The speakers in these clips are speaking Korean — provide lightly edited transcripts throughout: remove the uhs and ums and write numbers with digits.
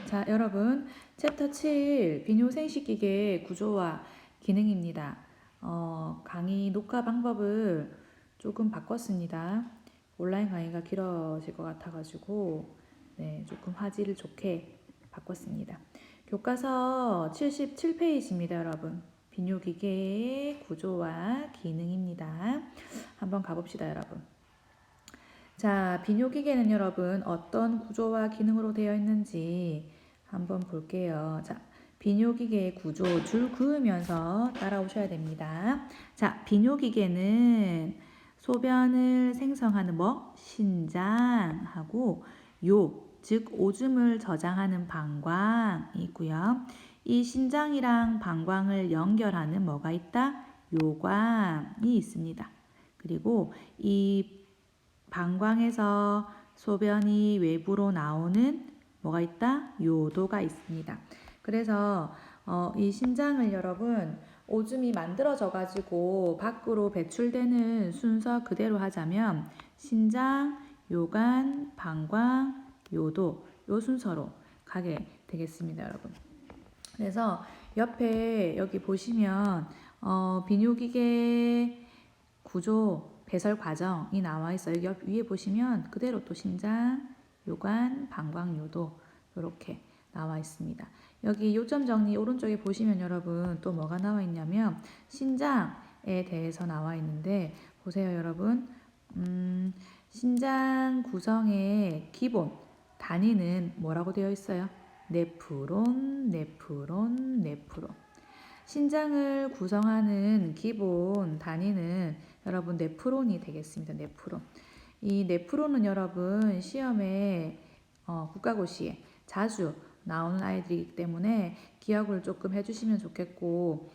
자, 여러분, 챕터 7 비뇨생식기계 구조와 기능입니다. 강의 녹화 방법을 조금 바꿨습니다. 온라인 강의가 길어질 것 같아가지고 네, 조금 화질을 좋게 바꿨습니다. 교과서 77페이지입니다, 여러분. 비뇨기계의 구조와 기능입니다. 한번 가봅시다, 여러분. 자, 비뇨기계는 여러분 어떤 구조와 기능으로 되어 있는지 한번 볼게요. 자, 비뇨기계의 구조 줄 그으면서 따라오셔야 됩니다. 자, 비뇨기계는 소변을 생성하는 신장하고 즉 오줌을 저장하는 방광이 있고요. 이 신장이랑 방광을 연결하는 뭐가 있다? 요관이 있습니다. 그리고 이 방광에서 소변이 외부로 나오는 뭐가 있다? 요도가 있습니다. 그래서 이 신장을 여러분 오줌이 만들어져 가지고 밖으로 배출되는 순서 그대로 하자면 신장, 요관, 방광, 요도 요 순서로 가게 되겠습니다, 여러분. 그래서 옆에 여기 보시면 비뇨기계 구조 배설 과정이 나와 있어요. 옆 위에 보시면 그대로 또 신장, 요관, 방광, 요도 이렇게 나와 있습니다. 여기 요점 정리 오른쪽에 보시면 여러분 또 뭐가 나와 있냐면 신장에 대해서 나와 있는데 보세요, 여러분. 신장 구성의 기본 단위는 뭐라고 되어 있어요? 네프론, 네프론, 네프론. 신장을 구성하는 기본 단위는 여러분 네프론이 되겠습니다. 네프론. 이 네프론은 여러분 시험에 국가고시에 자주 나오는 아이들이기 때문에 기억을 조금 해주시면 좋겠고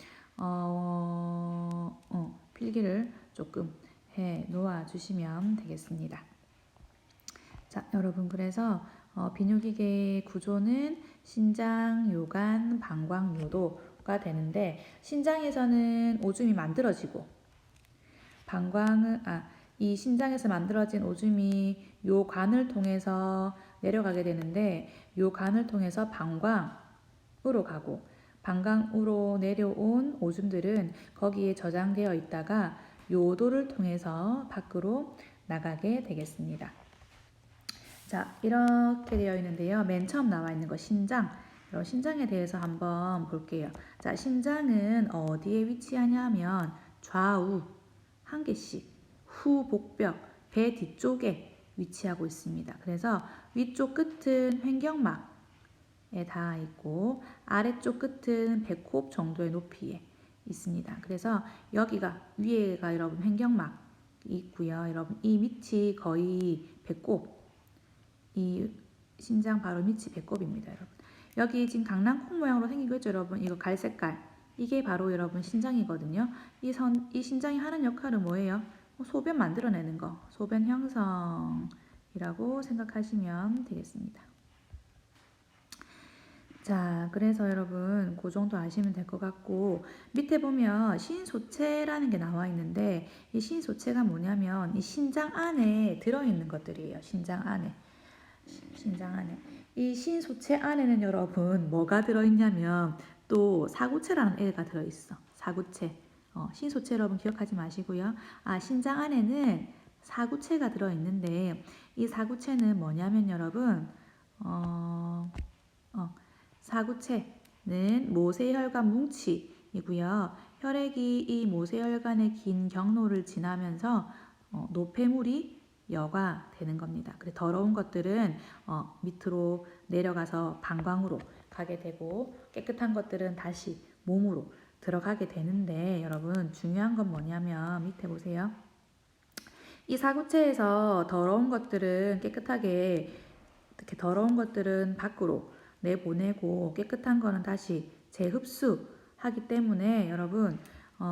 필기를 조금 해 놓아 주시면 되겠습니다. 자, 여러분 그래서 비뇨기계의 구조는 신장, 요관, 방광, 요도가 되는데 신장에서는 오줌이 만들어지고 이 신장에서 만들어진 오줌이 요 관을 통해서 내려가게 되는데 요 관을 통해서 방광으로 가고 방광으로 내려온 오줌들은 거기에 저장되어 있다가 요도를 통해서 밖으로 나가게 되겠습니다. 자, 이렇게 되어 있는데요. 맨 처음 나와 있는 거 신장. 신장에 대해서 한번 볼게요. 자, 신장은 어디에 위치하냐면 좌우 한 개씩 후복벽 배 뒤쪽에 위치하고 있습니다. 그래서 위쪽 끝은 횡격막에 닿아 있고 아래쪽 끝은 배꼽 정도의 높이에 있습니다. 그래서 여기가 위에가 여러분 횡격막이 있고요. 여러분 이 밑이 거의 배꼽 이 신장 바로 밑이 배꼽입니다, 여러분. 여기 지금 강낭콩 모양으로 생기고 있죠, 여러분. 이거 갈색깔. 이게 바로 여러분 신장이거든요. 이 신장이 하는 역할은 뭐예요? 소변 만들어내는 거. 소변 형성이라고 생각하시면 되겠습니다. 자, 그래서 여러분 그 정도 아시면 될 것 같고 밑에 보면 신소체라는 게 나와 있는데 이 신소체가 뭐냐면 이 신장 안에 들어있는 것들이에요. 신장 안에. 이 신소체 안에는 여러분 뭐가 들어있냐면 또 사구체라는 애가 들어있어. 사구체. 신소체 여러분 기억하지 마시고요. 신장 안에는 사구체가 들어있는데 이 사구체는 뭐냐면 여러분 사구체는 모세혈관 뭉치이고요. 혈액이 이 모세혈관의 긴 경로를 지나면서 노폐물이 여과되는 겁니다. 그래 더러운 것들은 밑으로 내려가서 방광으로 가게 되고 깨끗한 것들은 다시 몸으로 들어가게 되는데 여러분 중요한 건 뭐냐면 밑에 보세요. 이 사구체에서 더러운 것들은 깨끗하게 이렇게 더러운 것들은 밖으로 내보내고 깨끗한 거는 다시 재흡수하기 때문에 여러분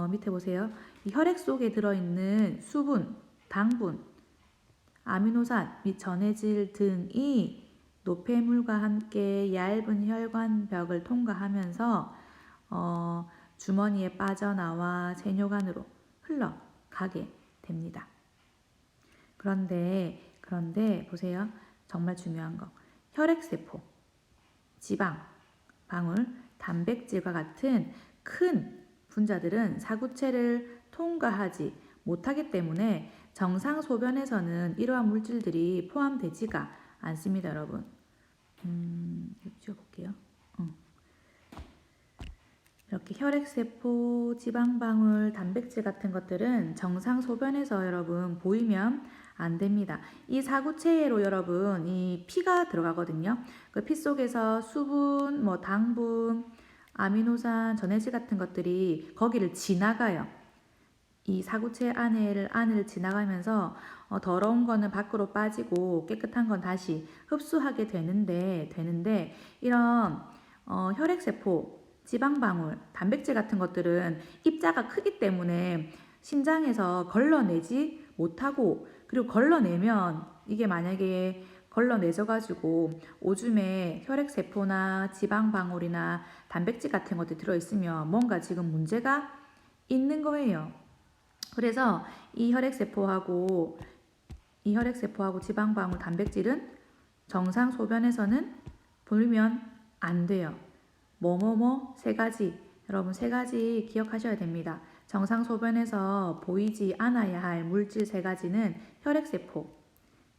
밑에 보세요. 이 혈액 속에 들어있는 수분, 당분, 아미노산 및 전해질 등이 노폐물과 함께 얇은 혈관벽을 통과하면서 주머니에 빠져나와 세뇨관으로 흘러가게 됩니다. 그런데 보세요. 정말 중요한 거. 혈액세포. 지방, 방울, 단백질과 같은 큰 분자들은 사구체를 통과하지 못하기 때문에 정상 소변에서는 이러한 물질들이 포함되지가 않습니다, 여러분. 지워볼게요. 이렇게 혈액세포, 지방방울, 단백질 같은 것들은 정상 소변에서 여러분 보이면 안 됩니다. 이 사구체로 여러분 이 피가 들어가거든요. 그 피 속에서 수분, 뭐 당분, 아미노산, 전해질 같은 것들이 거기를 지나가요. 이 사구체 안을 지나가면서 더러운 거는 밖으로 빠지고 깨끗한 건 다시 흡수하게 되는데 이런 혈액세포, 지방방울, 단백질 같은 것들은 입자가 크기 때문에 심장에서 걸러내지 못하고, 그리고 걸러내면 이게 만약에 걸러내져 가지고 오줌에 혈액세포나 지방방울이나 단백질 같은 것들이 들어있으면 뭔가 지금 문제가 있는 거예요. 그래서 이 혈액세포하고 지방방울, 단백질은 정상 소변에서는 보이면 안 돼요. 세 가지. 여러분 세 가지 기억하셔야 됩니다. 정상 소변에서 보이지 않아야 할 물질 세 가지는 혈액세포,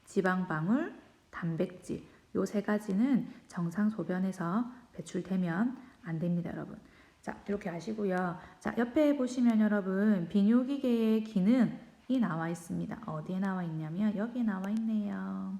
지방방울, 단백질. 요 세 가지는 정상 소변에서 배출되면 안 됩니다, 여러분. 자, 이렇게 아시고요. 자, 옆에 보시면 여러분 비뇨기계의 기능이 나와 있습니다. 어디에 나와 있냐면 여기에 나와 있네요.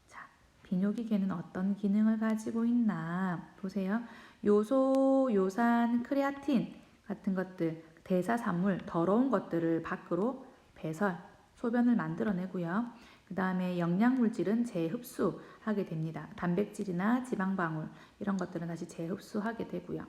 자, 비뇨기계는 어떤 기능을 가지고 있나 보세요. 요소, 요산, 크레아틴 같은 것들, 대사산물, 더러운 것들을 밖으로 배설, 소변을 만들어내고요. 그 다음에 영양물질은 재흡수하게 됩니다. 단백질이나 지방방울 이런 것들은 다시 재흡수하게 되고요.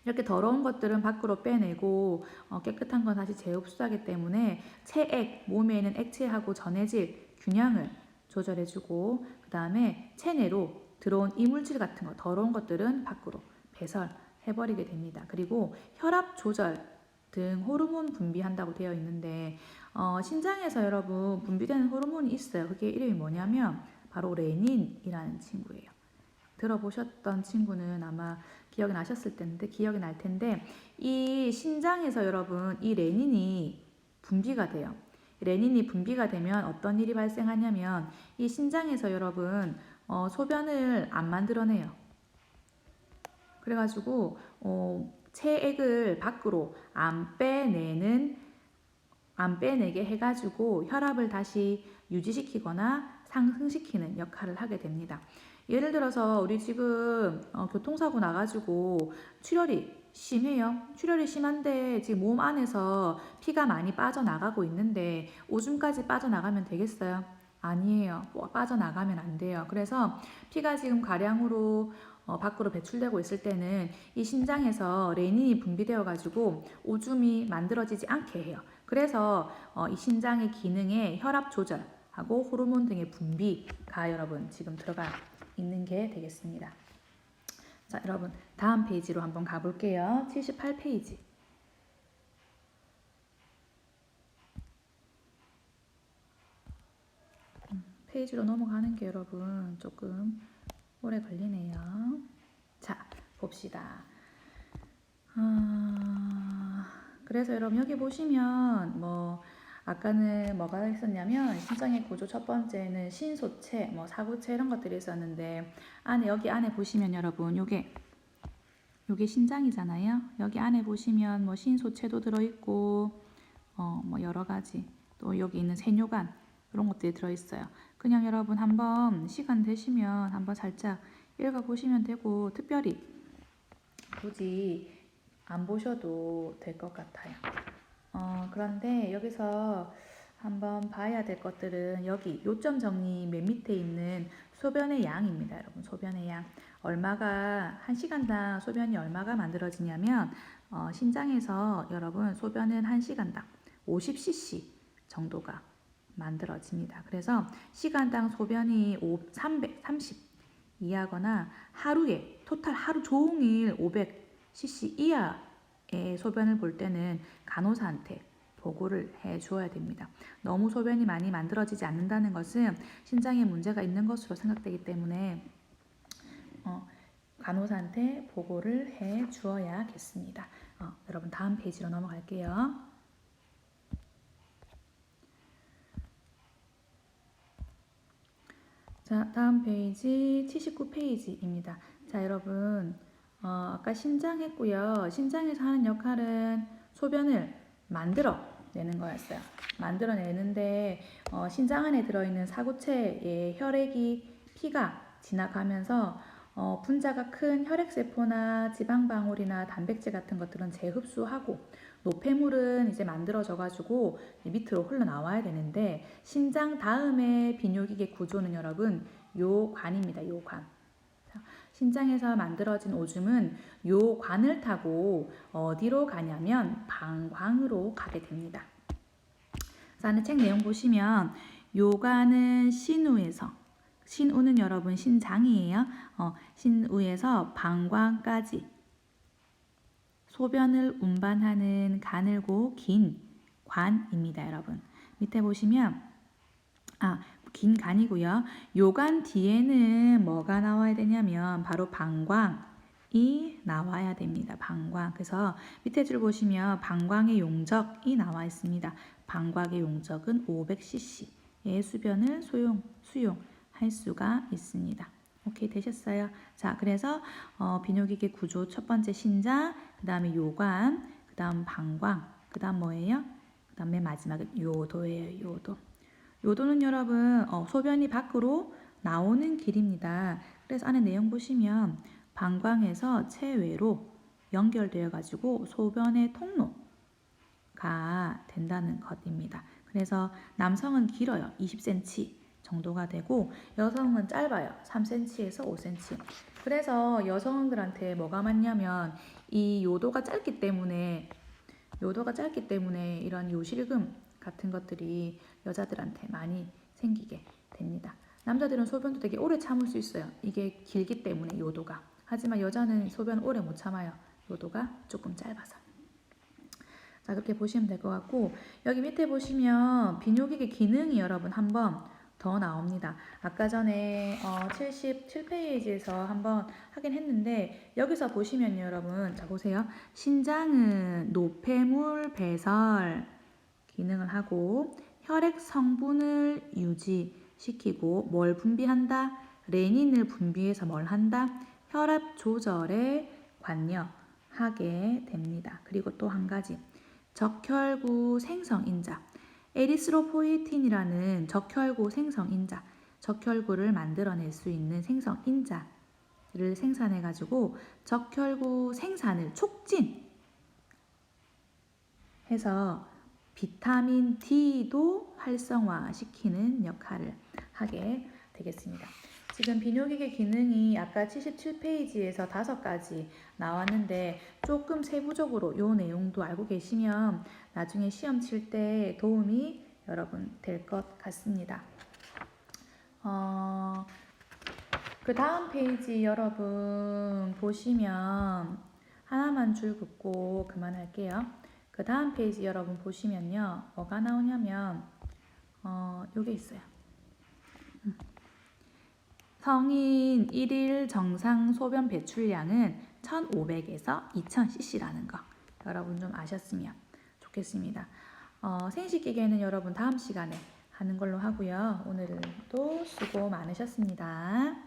이렇게 더러운 것들은 밖으로 빼내고 깨끗한 건 다시 재흡수하기 때문에 체액, 몸에 있는 액체하고 전해질 균형을 조절해주고, 그 다음에 체내로 들어온 이물질 같은 거, 더러운 것들은 밖으로 배설해버리게 됩니다. 그리고 혈압 조절 등 호르몬 분비한다고 되어 있는데 신장에서 여러분 분비되는 호르몬이 있어요. 그게 이름이 뭐냐면 바로 레닌이라는 친구예요. 들어보셨던 친구는 아마 기억이 나셨을 텐데, 기억이 날 텐데, 이 신장에서 여러분 이 레닌이 분비가 돼요. 레닌이 분비가 되면 어떤 일이 발생하냐면 이 신장에서 여러분 소변을 안 만들어내요. 그래가지고 체액을 밖으로 안 빼내게 해가지고 혈압을 다시 유지시키거나 상승시키는 역할을 하게 됩니다. 예를 들어서 우리 지금 교통사고 나가지고 출혈이 심해요. 출혈이 심한데 지금 몸 안에서 피가 많이 빠져나가고 있는데 오줌까지 빠져나가면 되겠어요? 아니에요. 빠져나가면 안 돼요. 그래서 피가 지금 가량으로 밖으로 배출되고 있을 때는 이 신장에서 레닌이 분비되어 가지고 오줌이 만들어지지 않게 해요. 그래서 이 신장의 기능에 혈압 조절하고 호르몬 등의 분비가 여러분 지금 들어가 있는 게 되겠습니다. 자, 여러분 다음 페이지로 한번 가볼게요. 78페이지. 페이지로 넘어가는 게 여러분 조금 오래 걸리네요. 자, 봅시다. 그래서 여러분 여기 보시면 아까는 뭐가 있었냐면 신장의 구조 첫 번째는 신소체, 사구체 이런 것들이 있었는데 여기 안에 보시면 여러분 요게 신장이잖아요. 여기 안에 보시면 신소체도 들어있고 여러 가지, 또 여기 있는 세뇨관 이런 것들이 들어있어요. 그냥 여러분 한번 시간 되시면 한번 살짝 읽어보시면 되고, 특별히 굳이 안 보셔도 될 것 같아요. 그런데 여기서 한번 봐야 될 것들은 여기 요점 정리 맨 밑에 있는 소변의 양입니다. 여러분 소변의 양 얼마가, 1시간당 소변이 얼마가 만들어지냐면 신장에서 여러분 소변은 1시간당 50cc 정도가 만들어집니다. 그래서 시간당 소변이 330 이하거나 하루에 토탈 하루 종일 500cc 이하의 소변을 볼 때는 간호사한테 보고를 해 주어야 됩니다. 너무 소변이 많이 만들어지지 않는다는 것은 신장에 문제가 있는 것으로 생각되기 때문에 간호사한테 보고를 해 주어야겠습니다. 여러분 다음 페이지로 넘어갈게요. 자, 다음 페이지 79페이지입니다. 자, 여러분 아까 신장 했고요. 신장에서 하는 역할은 소변을 만들어 내는 거였어요. 만들어내는데 신장 안에 들어있는 사구체의 혈액이 피가 지나가면서 분자가 큰 혈액세포나 지방방울이나 단백질 같은 것들은 재흡수하고 노폐물은 이제 만들어져 가지고 밑으로 흘러나와야 되는데 신장 다음에 비뇨기계 구조는 여러분 요관입니다. 요관. 신장에서 만들어진 오줌은 요 관을 타고 어디로 가냐면 방광으로 가게 됩니다. 안에 책 내용 보시면 요관은 신우에서 신우는 여러분 신장이에요. 신우에서 방광까지 소변을 운반하는 가늘고 긴 관입니다. 여러분 밑에 보시면 긴 간이고요. 요관 뒤에는 뭐가 나와야 되냐면 바로 방광이 나와야 됩니다. 방광. 그래서 밑에 줄 보시면 방광의 용적이 나와 있습니다. 방광의 용적은 500cc의 수변을 수용할 수가 있습니다. 오케이 되셨어요? 자, 그래서 비뇨기계 구조 첫 번째 신장, 그 다음에 요관, 그 다음 방광, 그 다음 뭐예요? 그 다음 맨 마지막은 요도예요. 요도. 요도는 여러분 소변이 밖으로 나오는 길입니다. 그래서 안에 내용 보시면 방광에서 체외로 연결되어 가지고 소변의 통로가 된다는 것입니다. 그래서 남성은 길어요. 20cm 정도가 되고 여성은 짧아요. 3cm에서 5cm. 그래서 여성들한테 뭐가 맞냐면 이 요도가 짧기 때문에 이런 요실금 같은 것들이 여자들한테 많이 생기게 됩니다. 남자들은 소변도 되게 오래 참을 수 있어요. 이게 길기 때문에 요도가. 하지만 여자는 소변 오래 못 참아요. 요도가 조금 짧아서. 자, 그렇게 보시면 될 것 같고 여기 밑에 보시면 비뇨기계 기능이 여러분 한번 더 나옵니다. 아까 전에 77페이지에서 한번 하긴 했는데 여기서 보시면 여러분 자 보세요. 신장은 노폐물 배설 기능을 하고 혈액 성분을 유지시키고 뭘 분비한다? 레닌을 분비해서 뭘 한다? 혈압 조절에 관여하게 됩니다. 그리고 또 한 가지 적혈구 생성인자 에리스로포이틴이라는 적혈구 생성인자 적혈구를 만들어낼 수 있는 생성인자를 생산해 가지고 적혈구 생산을 촉진해서 비타민 D도 활성화시키는 역할을 하게 되겠습니다. 지금 비뇨기계 기능이 아까 77페이지에서 5가지 나왔는데 조금 세부적으로 이 내용도 알고 계시면 나중에 시험 칠 때 도움이 여러분 될 것 같습니다. 그 다음 페이지 여러분 보시면 하나만 줄 긋고 그만할게요. 그 다음 페이지 여러분 보시면요. 뭐가 나오냐면 요게 있어요. 성인 1일 정상 소변 배출량은 1500에서 2000cc라는 거 여러분 좀 아셨으면 좋겠습니다. 생식기계는 여러분 다음 시간에 하는 걸로 하고요. 오늘도 수고 많으셨습니다.